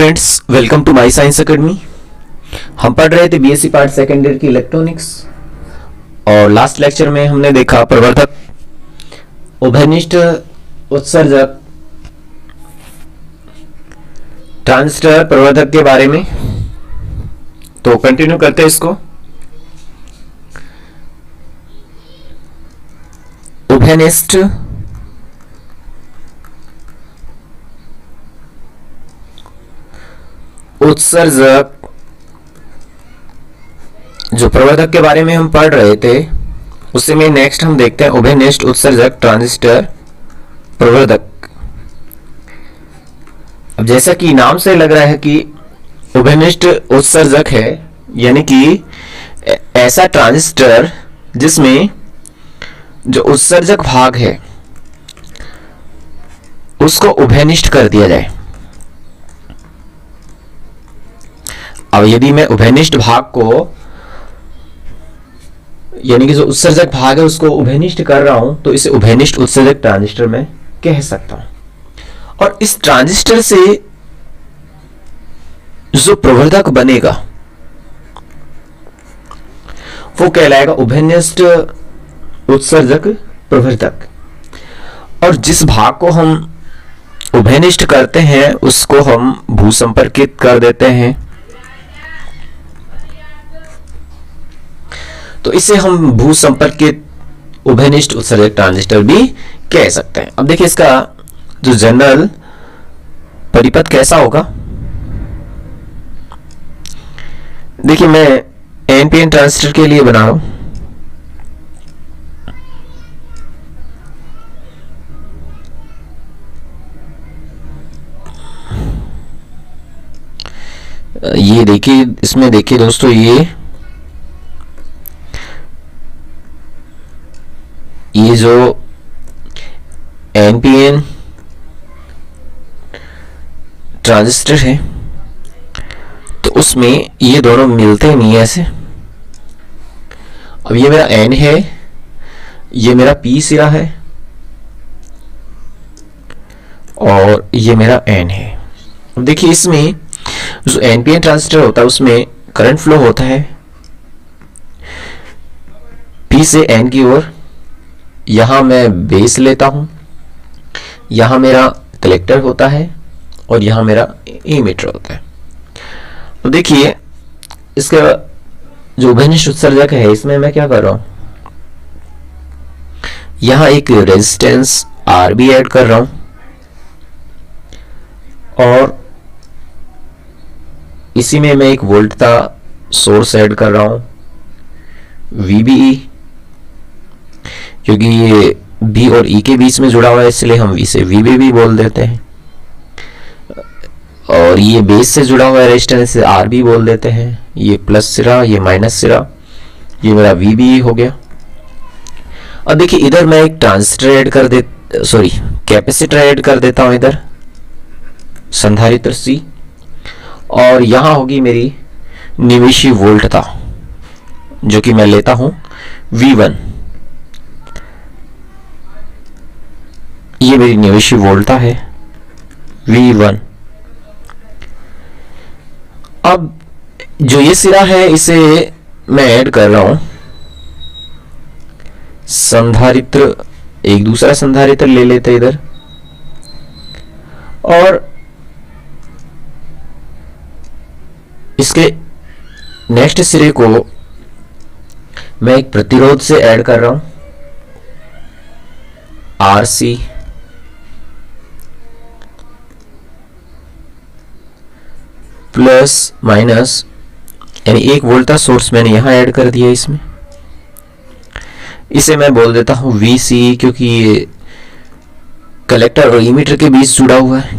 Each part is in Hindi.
Friends, welcome to my science academy. हम पढ़ रहे थे बीएससी पार्ट सेकेंड ईयर की इलेक्ट्रॉनिक्स और लास्ट लेक्चर में हमने देखा प्रवर्धक, उभयनिष्ठ, उत्सर्जक, ट्रांजिस्टर, प्रवर्धक के बारे में। तो कंटिन्यू करते हैं इसको। उभयनिष्ठ, उत्सर्जक, जो प्रवर्धक के बारे में हम पढ़ रहे थे उससे में नेक्स्ट हम देखते हैं उभयनिष्ठ, उत्सर्जक, ट्रांजिस्टर, प्रवर्धक। अब जैसा कि नाम से लग रहा है कि उभयनिष्ठ उत्सर्जक है, यानी कि ऐसा ट्रांजिस्टर जिसमें जो उत्सर्जक भाग है उसको उभयनिष्ठ कर दिया जाए। अब यदि मैं उभयनिष्ठ भाग को, यानी कि जो उत्सर्जक भाग है उसको उभयनिष्ठ कर रहा हूं, तो इसे उभयनिष्ठ उत्सर्जक ट्रांजिस्टर में कह सकता हूं। और इस ट्रांजिस्टर से जो प्रवर्धक बनेगा वो कहलाएगा उभयनिष्ठ उत्सर्जक प्रवर्धक। और जिस भाग को हम उभयनिष्ठ करते हैं उसको हम भूसंपर्कित कर देते हैं, तो इसे हम भूसंपर्कित उभयनिष्ठ उत्सर्जक ट्रांजिस्टर भी कह सकते हैं। अब देखिए इसका जो जनरल परिपथ कैसा होगा। देखिए मैं एनपीएन ट्रांजिस्टर के लिए बना रहा हूं। ये देखिए, इसमें देखिए दोस्तों, ये जो एनपीएन ट्रांजिस्टर है तो उसमें ये दोनों मिलते नहीं है ऐसे। अब ये मेरा एन है, ये मेरा पी सिरा है और ये मेरा एन है। अब देखिए इसमें जो एनपीएन ट्रांजिस्टर होता है उसमें करंट फ्लो होता है पी से एन की ओर। यहां मैं बेस लेता हूं, यहां मेरा कलेक्टर होता है और यहां मेरा इमीटर होता है। तो देखिए इसका जो उभयनिष्ठ उत्सर्जक है इसमें मैं क्या कर रहा हूं, यहां एक रेजिस्टेंस आर भी ऐड कर रहा हूं और इसी में मैं एक वोल्ट का सोर्स ऐड कर रहा हूं VBE, क्योंकि ये B और E के बीच में जुड़ा हुआ है इसलिए हम V से VB भी बोल देते हैं। और ये बेस से जुड़ा हुआ है रेजिस्टेंस से R भी बोल देते हैं। ये प्लस सिरा, ये माइनस सिरा, ये मेरा VBE हो गया। अब देखिए इधर मैं एक ट्रांजिस्टर ऐड कर दे, सॉरी कैपेसिटर ऐड कर देता हूं इधर, संधारित्र C, और यहां होगी मेरी निवेशी वोल्टता जो कि मैं लेता हूं V1। ये मेरी निवेशी वोल्टता है V1। अब जो ये सिरा है इसे मैं ऐड कर रहा हूं संधारित्र, एक दूसरा संधारित्र ले लेते इधर, और इसके नेक्स्ट सिरे को मैं एक प्रतिरोध से ऐड कर रहा हूं RC, प्लस माइनस, यानी एक वोल्ट का सोर्स मैंने यहां ऐड कर दिया इसमें। इसे मैं बोल देता हूं VC, क्योंकि ये कलेक्टर और इमीटर के बीच जुड़ा हुआ है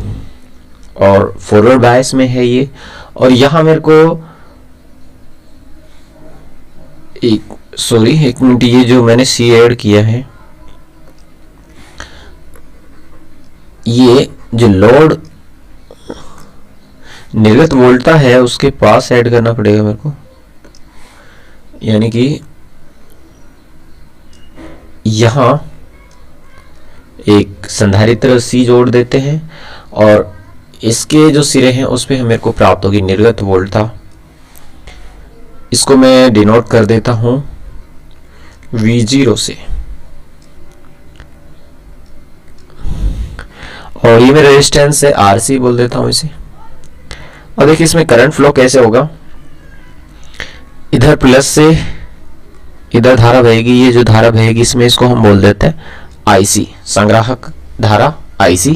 और फॉरवर्ड बायस में है ये। और यहां मेरे को एक मिनट, ये जो मैंने C ऐड किया है, ये जो लोड निर्गत वोल्टता है उसके पास ऐड करना पड़ेगा मेरे को, यानी कि यहां एक संधारित्र C जोड़ देते हैं और इसके जो सिरे हैं उस पे मेरे को प्राप्त होगी निर्गत वोल्टता। इसको मैं डिनोट कर देता हूं V0 से, और ये मेरा रेजिस्टेंस है RC बोल देता हूं इसे। और देखिए इसमें करंट फ्लो कैसे होगा, इधर प्लस से इधर धारा बहेगी, ये जो धारा बहेगी इसमें इसको हम बोल देते हैं IC, संग्राहक धारा IC।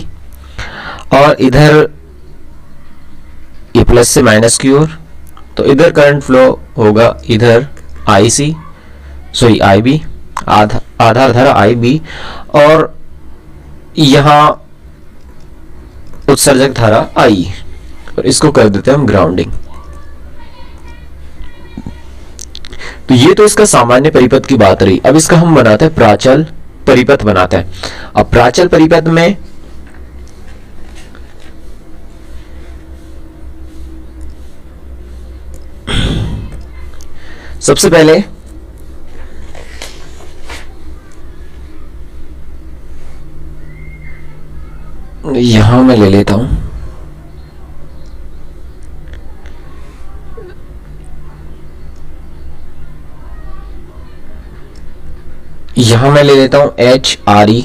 और इधर ये प्लस से माइनस की ओर, तो इधर करंट फ्लो होगा इधर IB, आधार धारा IB, और यहाँ उत्सर्जक धारा I, और इसको कर देते हैं हम ग्राउंडिंग। तो ये तो इसका सामान्य परिपथ की बात रही। अब इसका हम बनाते हैं प्राचल परिपथ बनाते हैं। अब प्राचल परिपथ में सबसे पहले यहां मैं ले लेता हूं, यहां मैं ले लेता हूं HRE,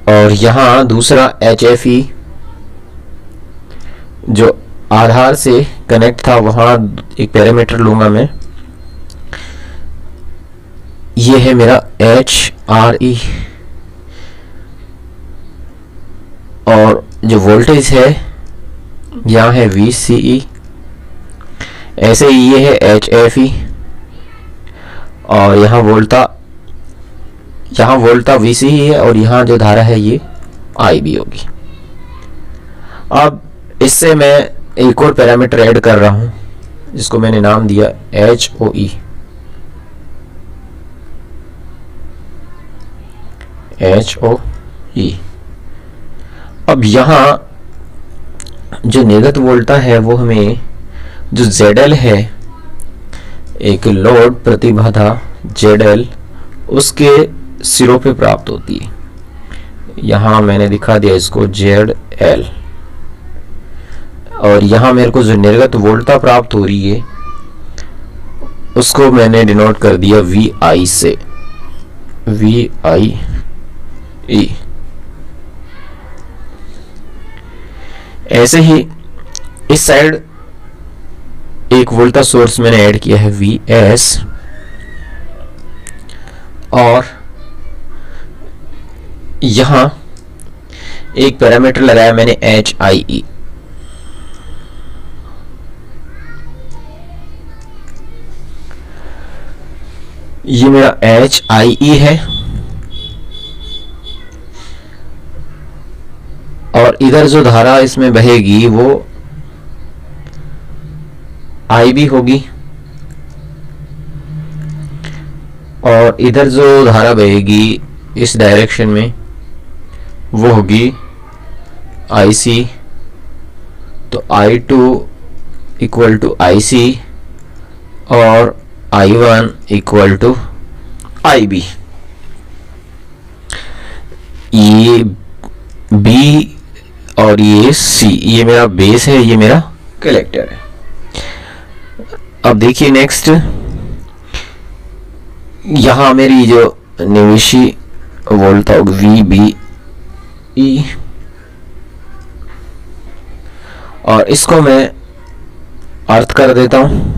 और यहां दूसरा HFE जो आधार से कनेक्ट था, वहां एक पैरामीटर लूंगा मैं, ये है मेरा HRE। और जो वोल्टेज है यहाँ है VCE, ऐसे ही ये है HFE, और यहाँ वोल्टा VCE है, और यहाँ जो धारा है ये IB होगी। अब इससे मैं एक और पैरामीटर ऐड कर रहा हूं, जिसको मैंने नाम दिया HOE। अब यहाँ जो निर्गत वोल्टा है वो हमें जो ZL है, एक लोड प्रतिबाधा ZL, उसके सिरों पे प्राप्त होती है। यहाँ मैंने दिखा दिया इसको ZL, और यहाँ मेरे को जो निर्गत वोल्टता प्राप्त हो रही है उसको मैंने डिनोट कर दिया VI से, VIE। ऐसे ही इस साइड एक वोल्टा सोर्स मैंने ऐड किया है VS, और यहां एक पैरामीटर लगाया मैंने HIE। ये मेरा HIE है, और इधर जो धारा इसमें बहेगी वो IB होगी, और इधर जो धारा बहेगी इस डायरेक्शन में वो होगी IC। तो I2 इक्वल टू IC, और I1 इक्वल टू IB। ये B और ये C, ये मेरा बेस है, ये मेरा कलेक्टर है। अब देखिए नेक्स्ट, यहां मेरी जो निवेशी वोल्टा VBE, और इसको मैं अर्थ कर देता हूं।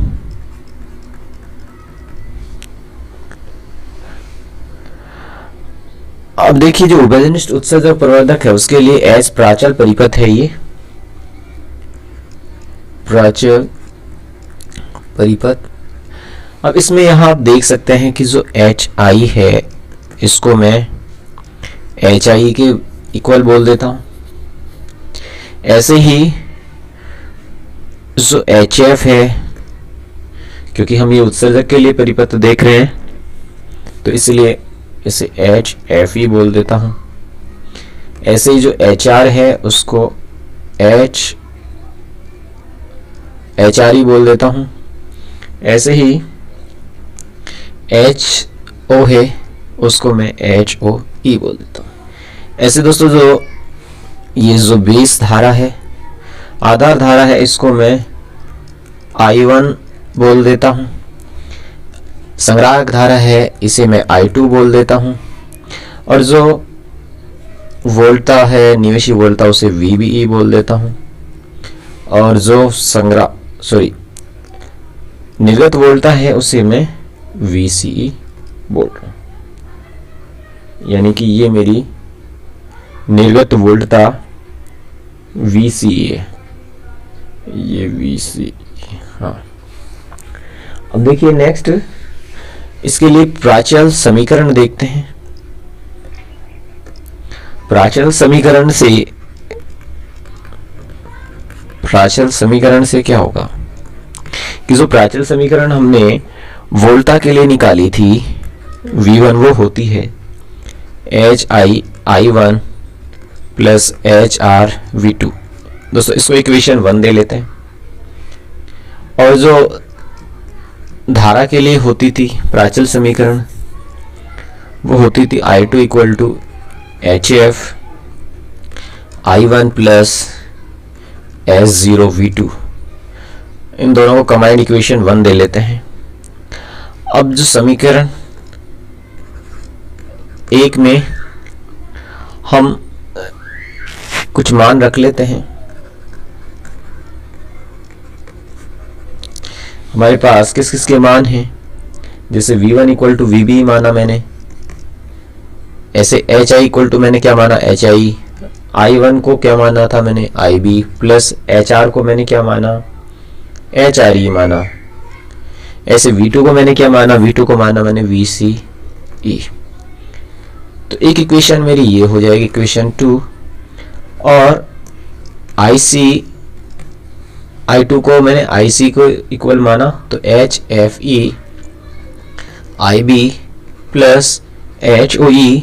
अब देखिए जो उभयनिष्ठ उत्सर्जक प्रवर्धक है उसके लिए एस प्राचल परिपथ है, ये प्राचल परिपथ। अब इसमें यहां आप देख सकते हैं कि जो HI है इसको मैं HI के इक्वल बोल देता हूं। ऐसे ही जो HF है, क्योंकि हम ये उत्सर्जक के लिए परिपथ देख रहे हैं तो इसलिए इसे HFE बोल देता हूं। ऐसे ही जो HR है उसको HRE बोल देता हूं। ऐसे ही HO है उसको मैं HOE बोल देता हूं। ऐसे दोस्तों जो ये जो बेस धारा है, आधार धारा है, इसको मैं I1 बोल देता हूँ। संग्राहक धारा है, इसे मैं I2 बोल देता हूँ। और जो वोल्टा है, निवेशी वोल्टा, उसे VBE बोल देता हूँ। और जो निर्गत वोल्टा है, उसे मैं VCE बोल रहा हूँ। यानी कि ये मेरी निर्गत वोल्टता VCE है, ये VCE। हाँ, अब देखिए नेक्स्ट, इसके लिए प्राचल समीकरण देखते हैं। प्राचल समीकरण से क्या होगा कि जो प्राचल समीकरण हमने वोल्टा के लिए निकाली थी V1, वो होती है HI1 प्लस HR V2। दोस्तों इसको इक्वेशन 1 दे लेते हैं। और जो धारा के लिए होती थी प्राचल समीकरण, वो होती थी I2 equal to HF I1 plus S0 V2। इन दोनों को कंबाइंड इक्वेशन 1 दे लेते हैं। अब जो समीकरण 1 में हम कुछ मान रख लेते हैं। हमारे पास किस किस के मान हैं, जैसे V1 इक्वल टू VB माना मैंने, ऐसे HI इक्वल टू मैंने क्या माना HI, I1 को क्या माना था मैंने IB, प्लस HR को मैंने क्या माना HRE माना। ऐसे V2 को मैंने क्या माना, V2 को माना मैंने VCE। तो एक इक्वेशन मेरी ये हो जाएगी इक्वेशन 2। और I2 को मैंने IC को इक्वल माना, तो HFE IB plus HOE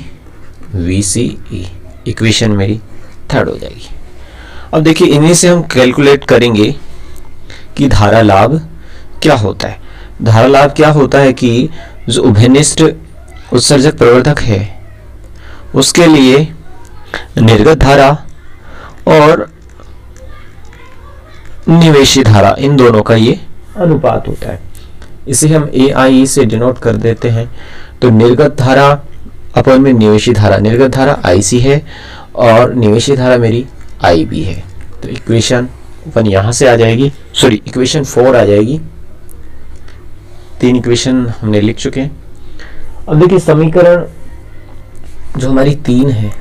VCE, equation मेरी 3rd हो जाएगी। अब देखिए इन्हीं से हम कैलकुलेट करेंगे कि धारा लाभ क्या होता है। धारा लाभ क्या होता है कि जो उभयनिष्ठ उत्सर्जक प्रवर्धक है उसके लिए निर्गत धारा और निवेशी धारा, इन दोनों का ये अनुपात होता है। इसे हम AIE से डिनोट कर देते हैं। तो निर्गत धारा अपन में निवेशी धारा, निर्गत धारा IC है और निवेशी धारा मेरी IB है। तो इक्वेशन 1 यहाँ से आ जाएगी, सॉरी इक्वेशन 4 आ जाएगी। 3 इक्वेशन हमने लिख चुके हैं। अब देखिए समीकरण जो हमारी 3 है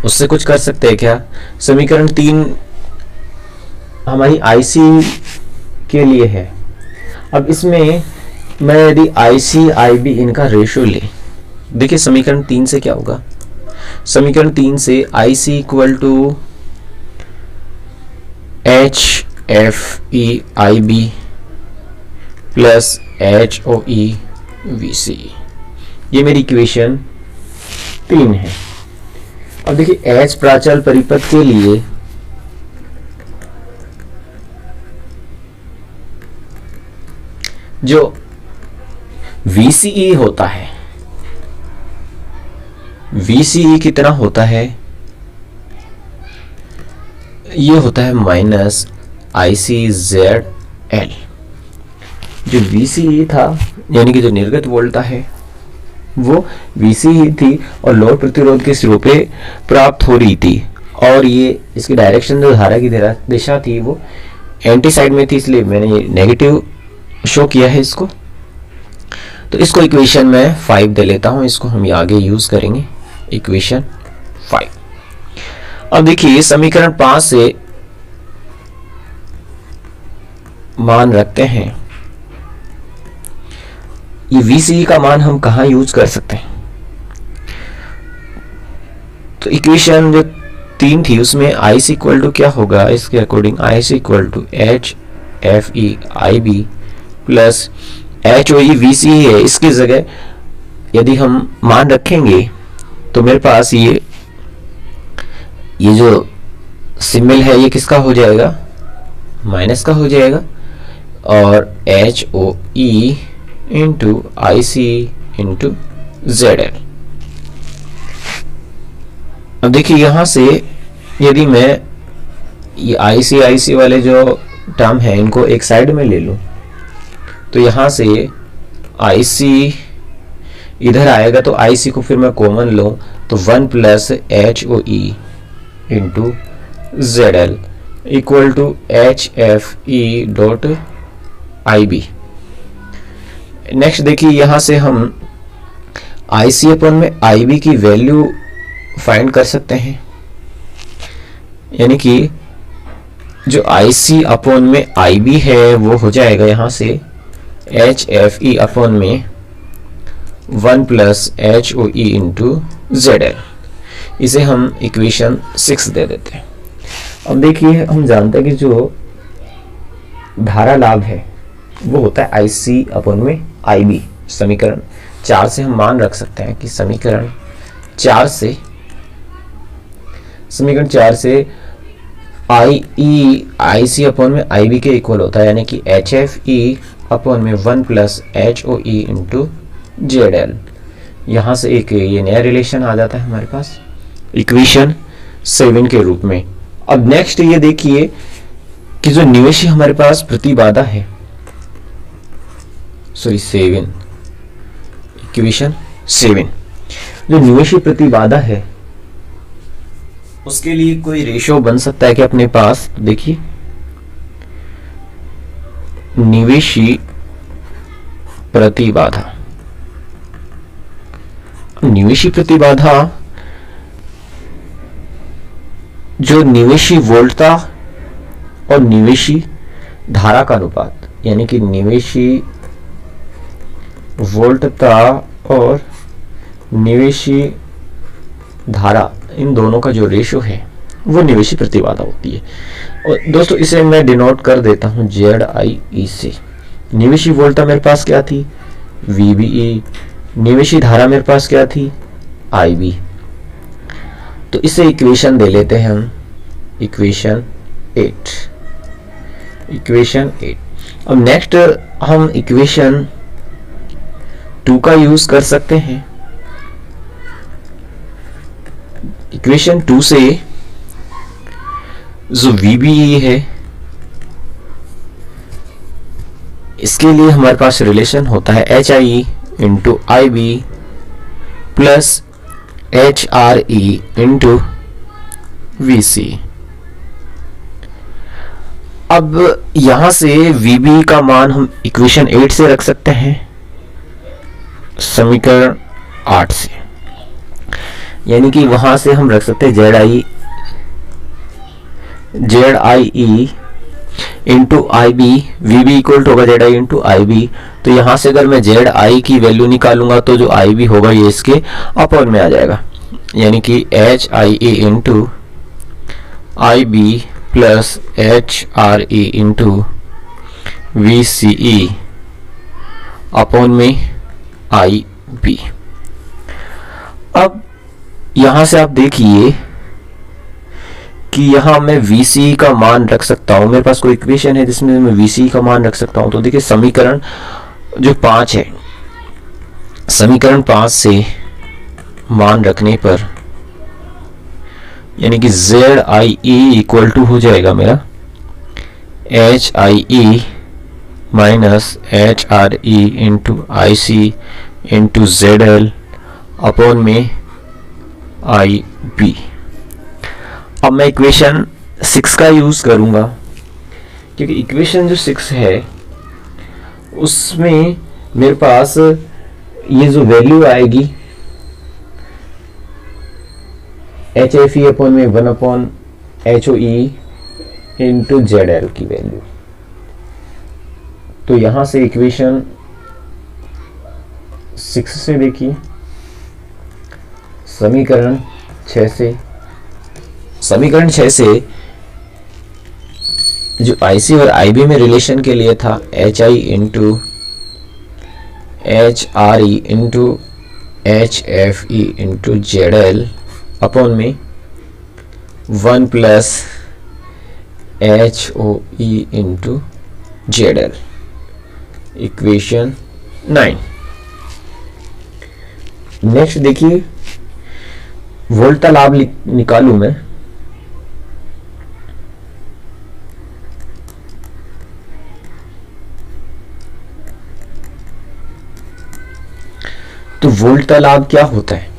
उससे कुछ कर सकते हैं क्या। समीकरण 3 हमारी IC के लिए है। अब इसमें मैं यदि IC IB इनका रेशियो ले, देखिए समीकरण 3 से क्या होगा। समीकरण 3 से IC equal to HFE IB plus HOE VCE, ये मेरी इक्वेशन 3 है। अब देखिए H प्राचल परिपथ के लिए जो VCE होता है, VCE कितना होता है, ये होता है माइनस ICZL। जो VCE था यानी कि जो निर्गत वोल्टा है वो VCE थी और लोड प्रतिरोध के सिरों पे प्राप्त हो रही थी। और ये इसकी डायरेक्शन जो धारा की दिशा थी वो एंटी साइड में थी, इसलिए मैंने ये नेगेटिव शो किया है इसको। तो इसको इक्वेशन में 5 दे लेता हूं, इसको हम आगे यूज करेंगे इक्वेशन 5। अब देखिए समीकरण 5 से मान रखते हैं, ये VCE का मान हम कहां यूज कर सकते हैं। तो इक्वेशन जो 3 थी उसमें IC इक्वल टू क्या होगा, इसके according IC equal to HFE IB plus HOE VCE है। इसकी जगह यदि हम मान रखेंगे तो मेरे पास ये जो सिंबल है ये किसका हो जाएगा, माइनस का हो जाएगा। और HOE into IC into ZL। अब देखिए यहाँ से यदि मैं ये IC वाले जो टर्म है इनको एक साइड में ले लूँ तो यहाँ से IC इधर आएगा, तो IC को फिर मैं कॉमन लूँ तो 1 plus HOE into ZL equal to HFE dot IB। Next देखिए यहाँ से हम IC अपन में IB की वैल्यू फाइंड कर सकते हैं, यानी कि जो IC अपॉन में IB है वो हो जाएगा यहाँ से HFE अपॉन में 1 प्लस HOE इंटू ZL। इसे हम इक्वेशन 6 दे देते हैं। अब देखिए हम जानते हैं कि जो धारा लाभ है वो होता है IC अपॉन में IB। समीकरण 4 से हम मान रख सकते हैं कि समीकरण 4 से IC अपॉन में IB के इक्वल होता है, यानी कि HFE अपॉन में 1 प्लस HOE इंटू ZL। यहाँ से एक ये नया रिलेशन आ जाता है हमारे पास इक्वेशन 7 के रूप में। अब नेक्स्ट ये देखिए कि जो निवेशी हमारे पास प्रतिबाधा है, सॉरी 7, इक्वेशन 7, जो निवेशी प्रतिबाधा है उसके लिए कोई रेशो बन सकता है कि अपने पास देखिए निवेशी प्रतिबाधा, निवेशी प्रतिबाधा जो निवेशी वोल्टता और निवेशी धारा का अनुपात, यानी कि निवेशी वोल्टता और निवेशी धारा, इन दोनों का जो रेशो है वो निवेशी प्रतिबाधा होती है। और दोस्तों इसे मैं डिनोट कर देता हूं ZIE से। निवेशी वोल्टता मेरे पास क्या थी, VBE। निवेशी धारा मेरे पास क्या थी, IB। तो इसे इक्वेशन दे लेते हैं हम, इक्वेशन 8। अब नेक्स्ट हम इक्वेशन 2 का यूज कर सकते हैं। इक्वेशन 2 से जो VBE है इसके लिए हमारे पास रिलेशन होता है HIE into IB plus HRE into VC। अब यहां से VBE का मान हम इक्वेशन 8 से रख सकते हैं, समीकरण 8 से, यानी कि वहां से हम रख सकते हैं ZIE into IB, VB equal to होगा ZI इंटू IB। तो यहां से अगर मैं ZI की वैल्यू निकालूंगा तो जो IB होगा ये इसके अपॉन में आ जाएगा, यानी कि HIE into IB plus HRE into VCE upon में IB। अब यहां से आप देखिए कि यहां मैं VCE का मान रख सकता हूं। मेरे पास कोई इक्वेशन है जिसमें मैं VCE का मान रख सकता हूं। तो देखिए समीकरण जो 5 है, समीकरण 5 से मान रखने पर यानी कि ZIE इक्वल टू हो जाएगा मेरा HIE minus HRE into IC into ZL upon में IB। अब मैं इक्वेशन 6 का यूज करूंगा, क्योंकि इक्वेशन जो 6 है उसमें मेरे पास ये जो वैल्यू आएगी HFE अपॉन में 1 अपॉन HOE इंटू ZL की वैल्यू। तो यहां से इक्वेशन 6 से देखिए समीकरण 6 से जो IC और IB में रिलेशन के लिए था HI into HRE into HFE into ZL upon में 1 plus HOE into ZL, equation 9। Next देखिए वोल्टा लाभ निकालू मैं, तो वोल्टा लाभ क्या होता है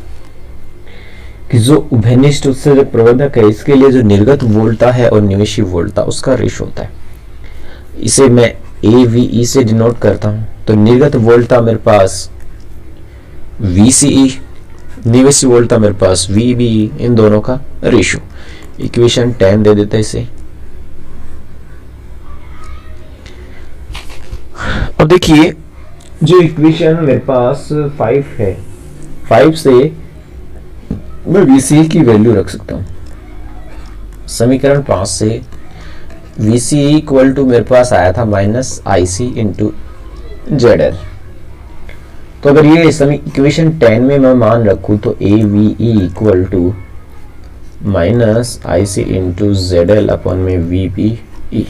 कि जो उभयनिष्ठ उत्सर्जक प्रवर्धक है इसके लिए जो निर्गत वोल्टा है और निवेशी वोल्टा उसका रेशो होता है। इसे मैं AVE से डिनोट करता हूं। तो निर्गत वोल्टा मेरे पास VCE, निवेशी वोल्टा मेरे पास VBE, इन दोनों का रेशो। इक्वेशन 10 दे देते हैं इसे। अब देखिए जो इक्वेशन मेरे पास 5 है, 5 से मैं VCE की वैल्यू रख सकता हूं। समीकरण 5 से VCE इक्वल टू मेरे पास आया था -IC इंटू ZL। तो अगर ये इक्वेशन 10 में मैं मान रखूं तो AVE equal to -IC into ZL upon में VBE।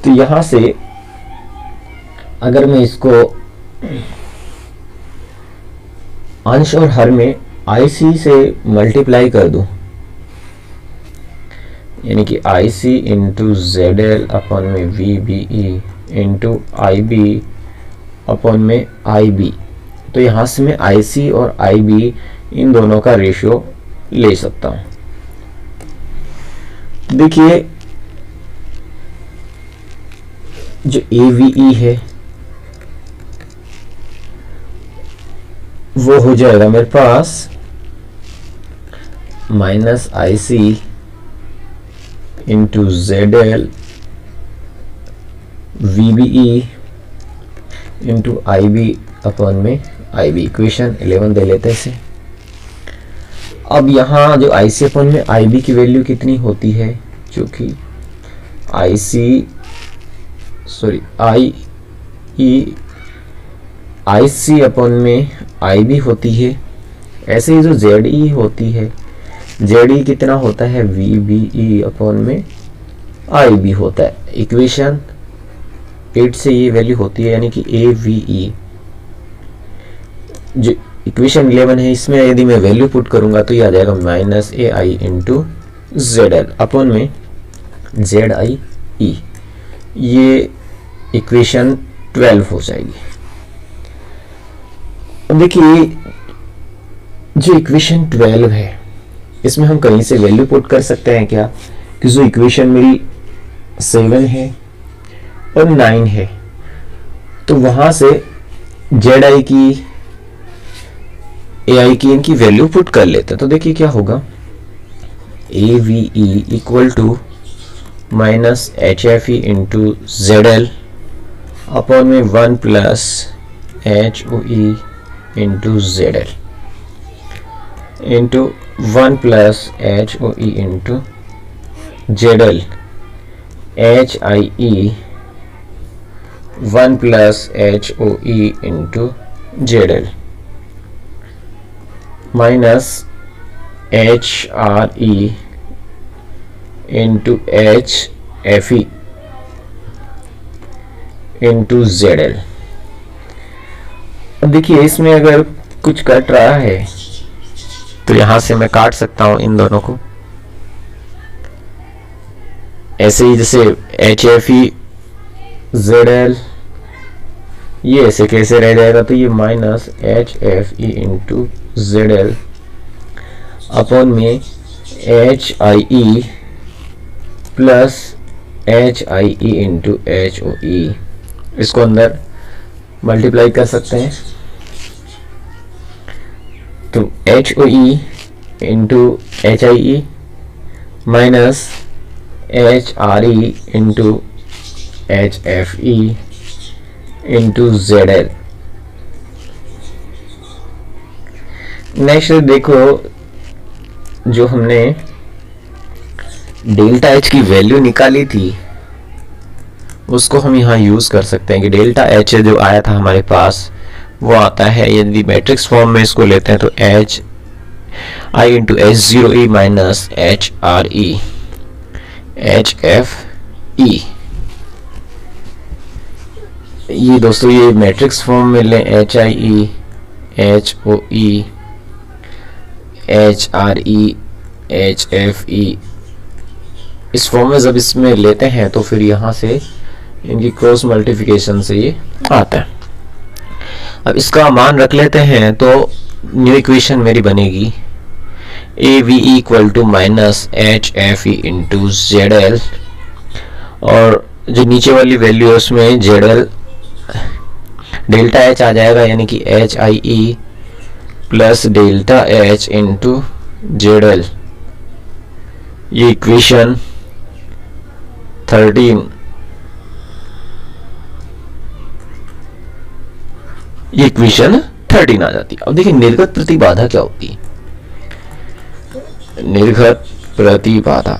तो यहां से अगर मैं इसको अंश और हर में IC से मल्टीप्लाई कर दूं, यानी कि IC इंटू ZL अपॉन में VBE इंटू IB अपॉन में IB, तो यहां से मैं IC और IB इन दोनों का रेशियो ले सकता हूं। देखिए जो AVE है वो हो जाएगा मेरे पास -IC into ZL VBE into IB upon में IB। इक्वेशन 11 दे लेते हैं इसे। अब यहाँ जो IC अपॉन में IB की वैल्यू कितनी होती है, जो कि IC अपॉन में IB होती है। ऐसे ही जो ZE होती है, ZE कितना होता है VBE अपॉन में IB होता है। इक्वेशन 8 से ये वैल्यू होती है, यानी कि AVE। जो इक्वेशन 11 है इसमें यदि मैं वैल्यू पुट करूंगा तो ये आ जाएगा -AI इंटू ZL अपॉन में ZIE। ये इक्वेशन 12 हो जाएगी। अब देखिए जो इक्वेशन 12 है इसमें हम कहीं से वैल्यू पुट कर सकते हैं क्या, कि जो इक्वेशन मेरी 7 है और 9 है, तो वहां से ZI की AI की इनकी वैल्यू पुट कर लेते हैं। तो देखिए क्या होगा, AVE equal to -HFE into ZL upon में 1 plus HOE into ZL into 1 plus HOE into ZL HIE 1 plus HOE into ZL minus HRE into HFE into ZL। अब देखिए इसमें अगर कुछ कट रहा है तो यहां से मैं काट सकता हूं इन दोनों को। ऐसे ही जैसे HFE ZL ये ऐसे कैसे रह जाएगा, तो ये minus HFE into ZL upon में HIE plus HIE into HOE। इसको अंदर मल्टीप्लाई कर सकते हैं, तो HOE into HIE minus HRE into HFE into ZL। Next देखो जो हमने डेल्टा H की वैल्यू निकाली थी उसको हम यहाँ यूज कर सकते हैं कि डेल्टा H जो आया था हमारे पास वो आता है, यदि मैट्रिक्स फॉर्म में इसको लेते हैं तो HI into H0E minus HRE HFE। ये दोस्तों ये मैट्रिक्स फॉर्म में लें HIE HOE HRE HFE इस फॉर्म में जब इसमें लेते हैं तो फिर यहाँ से इनकी क्रॉस मल्टीप्लिकेशन से ये आता है। अब इसका मान रख लेते हैं तो न्यू इक्वेशन मेरी बनेगी AV equal to minus HFE into ZL, और जो नीचे वाली वैल्यू है उसमें ZL डेल्टा H आ जाएगा, यानी कि HIE plus delta H into ZL। ये इक्वेशन 13, ये इक्वेशन 13 आ जाती है। अब देखिए निर्गत प्रतिबाधा क्या होती है। निर्गत प्रतिबाधा,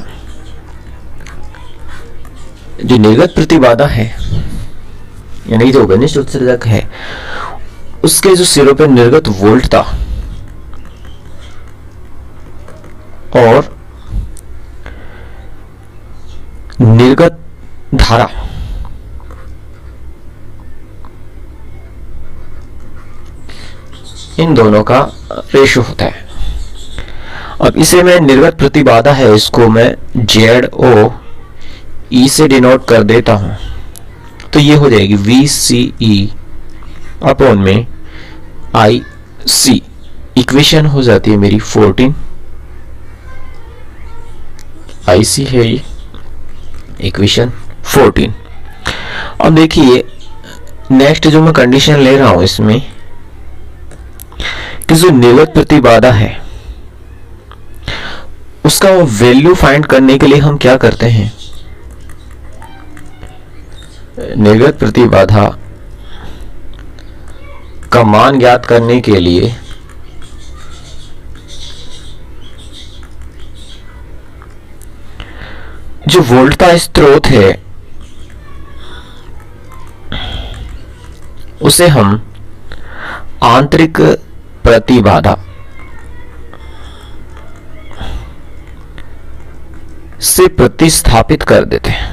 जो निर्गत प्रतिबाधा है यानी जो घनिष्ठ उत्सर्जक है उसके जो सिरों पर निर्गत वोल्ट था और निर्गत धारा इन दोनों का रेशो होता है। अब इसे मैं निर्गत प्रतिबाधा है इसको मैं ZOE से डिनोट कर देता हूं, तो ये हो जाएगी VCE अपॉन में IC। इक्वेशन हो जाती है मेरी 14, IC है ये इक्वेशन 14। अब देखिए नेक्स्ट जो मैं कंडीशन ले रहा हूं इसमें कि जो निर्गत प्रतिबाधा है उसका वो वैल्यू फाइंड करने के लिए हम क्या करते हैं, निर्गत प्रतिबाधा का मान ज्ञात करने के लिए जो वोल्टता स्रोत है उसे हम आंतरिक प्रतिबाधा से प्रतिस्थापित कर देते हैं।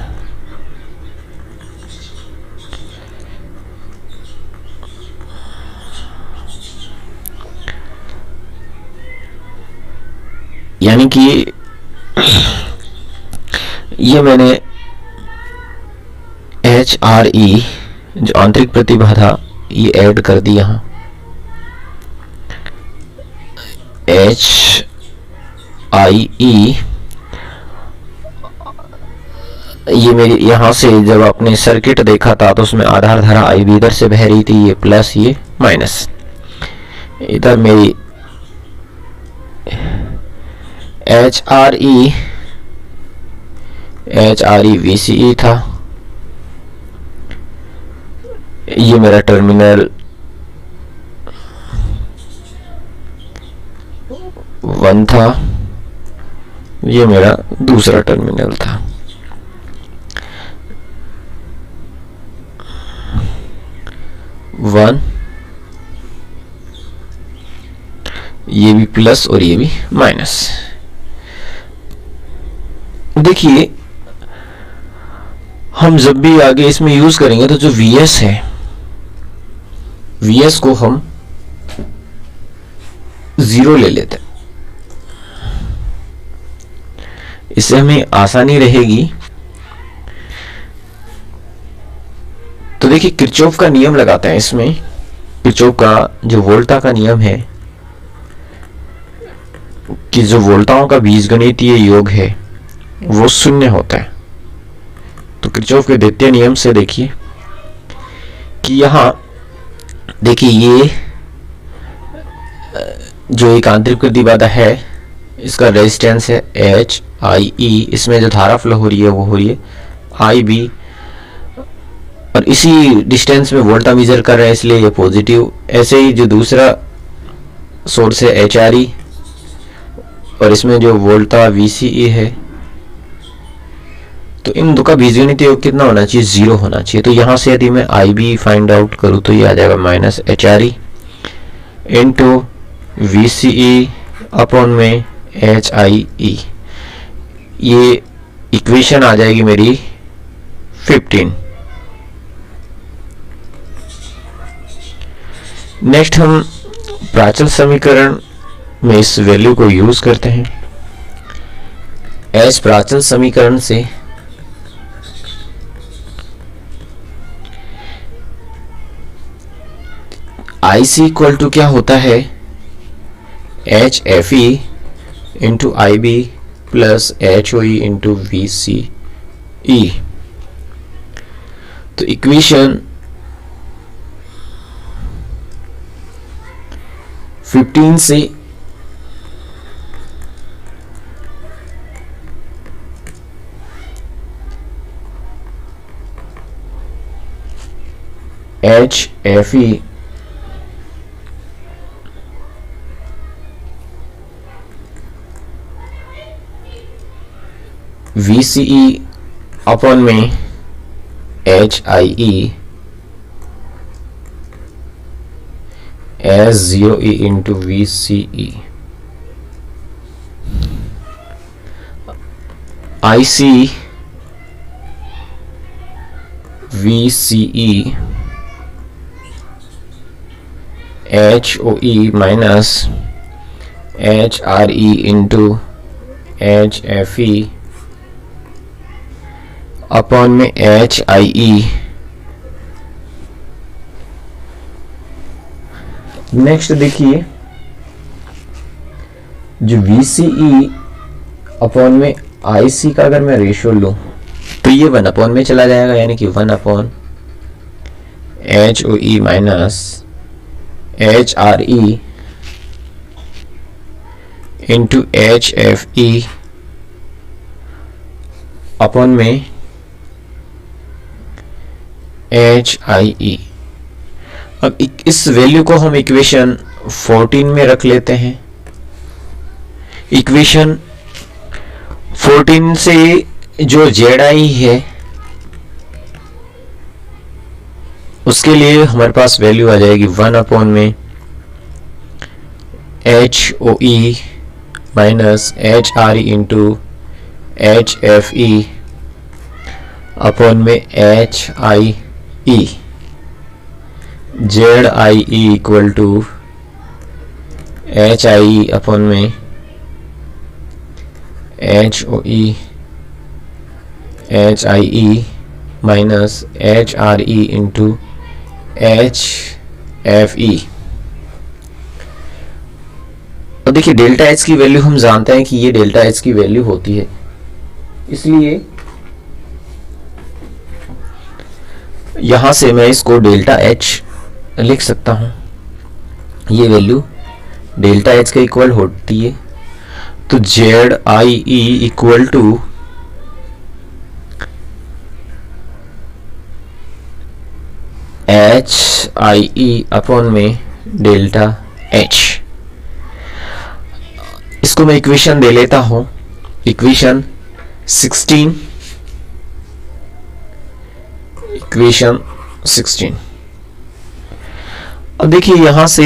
यानी कि ये मैंने HRE जो आंतरिक प्रतिबाधा ये ऐड कर दी यहां, HIE ये मेरी यहां से जब आपने सर्किट देखा था तो उसमें आधार धारा IB इधर से बह रही थी, ये प्लस ये माइनस, इधर मेरी HRE VCE था, ये मेरा टर्मिनल 1 था, ये मेरा दूसरा टर्मिनल था। वन, ये भी प्लस और ये भी माइनस। देखिए हम जब भी आगे इसमें यूज करेंगे तो जो VS है, VS को हम 0 ले लेते हैं, इससे हमें आसानी रहेगी। तो देखिए किरचॉफ का नियम लगाते हैं इसमें। किरचॉफ का जो वोल्टा का नियम है कि जो वोल्टाओं का बीजगणितीय योग है वो 0 होता है। तो किरचॉफ के द्वितीय नियम से देखिए कि यहां देखिए ये जो एक आंतरिक प्रतिबाधा है इसका रेजिस्टेंस है HIE, इसमें जो धारा फ्लो हो रही है वो हो रही है IB, और इसी डिस्टेंस में वोल्टा मेजर कर रहे हैं इसलिए ये पॉजिटिव। ऐसे ही जो दूसरा सोर्स है HRE और इसमें जो वोल्टा VCE है, तो इन दो का बीजगणितीय योग कितना होना चाहिए, 0 होना चाहिए। तो यहां से यदि मैं IB फाइंड आउट करूं तो ये आ जाएगा minus HRE into VCE upon में HIE। ये इक्वेशन आ जाएगी मेरी 15। नेक्स्ट हम प्राचल समीकरण में इस वैल्यू को यूज करते हैं। एच प्राचल समीकरण से आई सी इक्वल टू क्या होता है, H F E into I B plus H O E into V C E. तो इक्वेशन 15 से H F E V C E upon में H I E S 0 E into V C E. I C V C E H O E minus H R E into H F E upon में एच आई ई। नेक्स्ट देखिए, जो वी सी ई अपॉन में आई सी का अगर मैं रेशियो लूं तो ये 1 अपॉन में चला जाएगा, यानी कि 1 upon H O E minus H R E into H F E upon में एच आई ई। अब इस वैल्यू को हम इक्वेशन 14 में रख लेते हैं। इक्वेशन 14 से जो जेड आई है उसके लिए हमारे पास वैल्यू आ जाएगी 1 अपॉन में H O E minus H R E into H F E upon में H I E. Z I E equal to H I upon में H O E H I E minus H R E into H F E. और देखिए डेल्टा एच की वैल्यू हम जानते हैं कि ये डेल्टा एच की वैल्यू होती है, इसलिए यहां से मैं इसको डेल्टा एच लिख सकता हूं। ये वैल्यू डेल्टा एच के इक्वल होती है। तो Z I E equal to H I E upon में डेल्टा एच। इसको मैं इक्वेशन दे लेता हूं, इक्वेशन 16। इक्वेशन 16। अब देखिए यहां से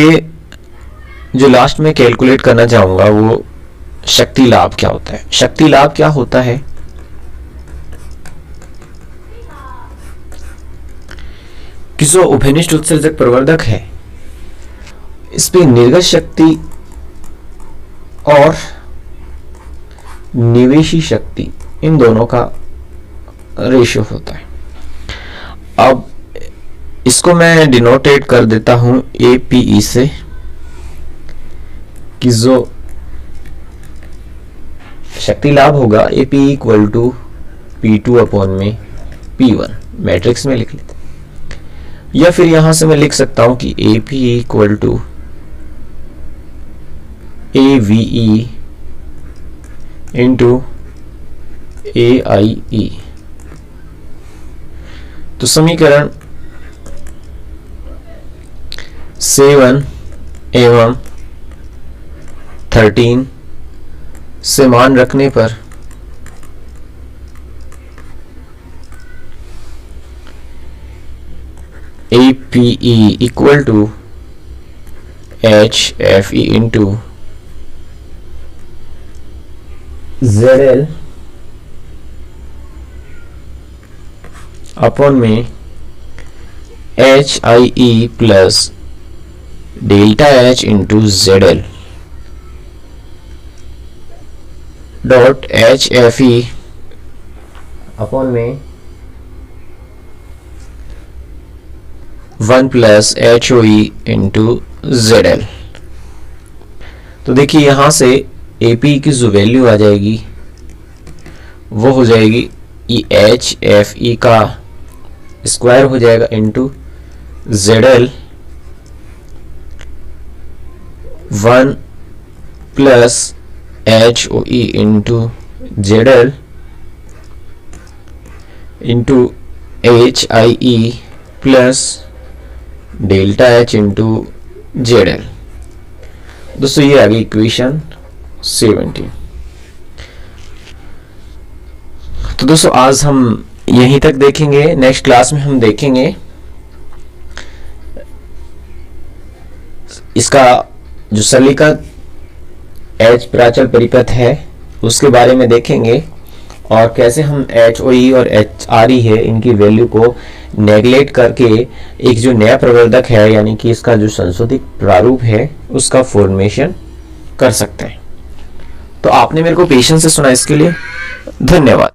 जो लास्ट में कैलकुलेट करना चाहूंगा वो शक्ति लाभ क्या होता है। शक्ति लाभ क्या होता है कि जो उभयनिष्ठ उत्सर्जक प्रवर्धक है इस पे निर्गत शक्ति और निवेशी शक्ति इन दोनों का रेशियो होता है। अब इसको मैं डिनोटेट कर देता हूं APE से कि जो शक्ति लाभ होगा APE equal to P2 upon में P1 मैट्रिक्स में लिख लेते हैं। या फिर यहां से मैं लिख सकता हूं कि APE equal to AVE into AIE। तो समीकरण 7 एवं 13 से मान रखने पर APE equal to HFE into ZL upon में HIE plus delta H into ZL dot H F E upon में 1 plus H O E into Z L. तो देखिए यहां से एपी की जो वैल्यू आ जाएगी वो हो जाएगी ई एच एफ ई का स्क्वायर हो जाएगा into Z L 1 plus H O E into Z L into H I E plus delta H into Z L. दोस्तों ये आ गई इक्वेशन 17। तो दोस्तों आज हम यहीं तक देखेंगे। नेक्स्ट क्लास में हम देखेंगे इसका जो सलीका एच प्राचल परिपथ है उसके बारे में देखेंगे और कैसे हम एच ओ ई और एच आर ई है इनकी वैल्यू को नेगलेक्ट करके एक जो नया प्रवर्धक है यानी कि इसका जो संशोधित प्रारूप है उसका फॉर्मेशन कर सकते हैं। तो आपने मेरे को पेशेंस से सुना, इसके लिए धन्यवाद।